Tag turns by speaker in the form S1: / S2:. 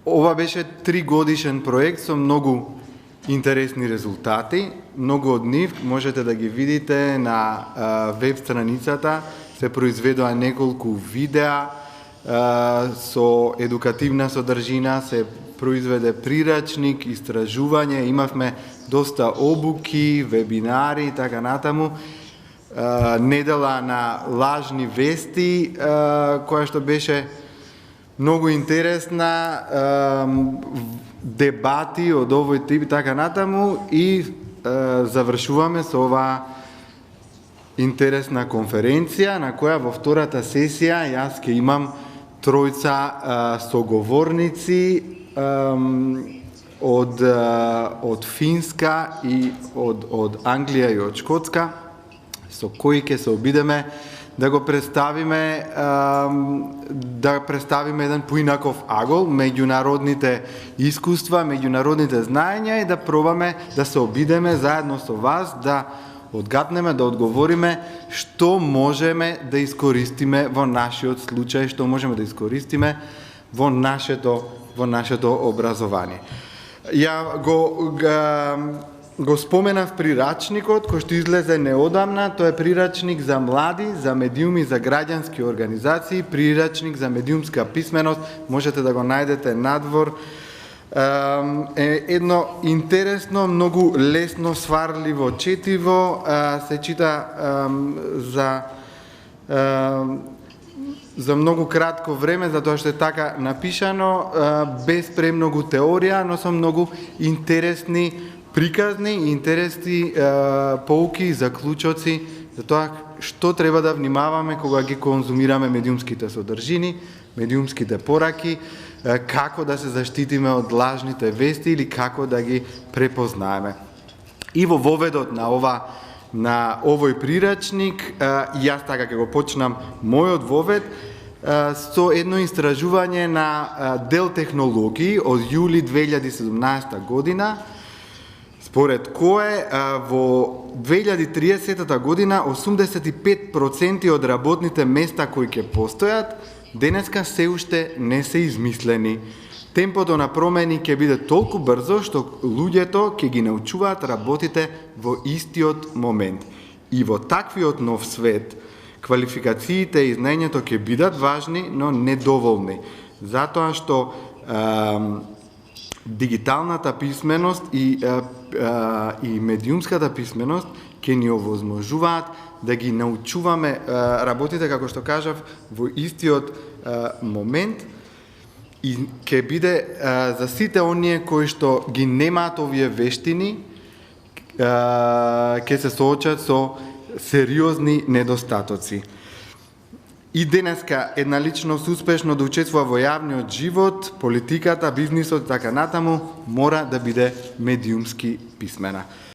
S1: ова беше 3-годишен проект со многу интересни резултати. Многу од нив можете да ги видите на веб страницата. Се произведоа неколку видеа со едукативна содржина, се произведе прирачник, истражување, имавме доста обуки, вебинари и така натаму. Недела на лажни вести, која што беше многу интересна, дебати од овој тип и така натаму, и завршуваме со оваа интересна конференција, на која во втората сесија јас ќе имам тројца соговорници од Финска и од Англија и од Шкотска, со кои ќе се обидеме да го представиме еден поинаков агол, меѓународните искуства, меѓународните знаења, и да пробаме да се обидеме заедно со вас, да одгатнеме, да одговориме што можеме да искористиме во нашиот случај, што можеме да искористиме во нашето образование. Ја го споменав прирачникот кој што излезе неодамна. Тоа е прирачник за млади, за медиуми, за граѓански организации, прирачник за медиумска писменост, можете да го најдете надвор. Едно интересно, многу лесно сварливо четиво, се чита за многу кратко време, затоа што е така напишано, без премногу теорија, но со многу интересни приказни и интересни поуки, заклучоци за тоа што треба да внимаваме кога ги конзумираме медиумските содржини, медиумските пораки, како да се заштитиме од лажните вести или како да ги препознаеме. И во воведот на овој прирачник, јас така ќе го почнам мојот вовед со едно истражување на Дел технологии од јули 2017 година, според кое во 2030 година 85% од работните места кои ќе постојат денеска се уште не се измислени. Темпото на промени ќе биде толку брзо што луѓето ќе ги научуваат работите во истиот момент. И во таквиот нов свет квалификациите и знаењето ќе бидат важни, но недоволни. Затоа што дигиталната писменост и медиумската писменост ќе ни овозможуваат да ги научуваме работите, како што кажав, во истиот момент, и ќе биде за сите оние кои што ги немаат овие вештини, ќе се соочат со сериозни недостатоци. И денеска една личност успешно да учествува во јавниот живот, политиката, бизнисот и така натаму, мора да биде медиумски писмена.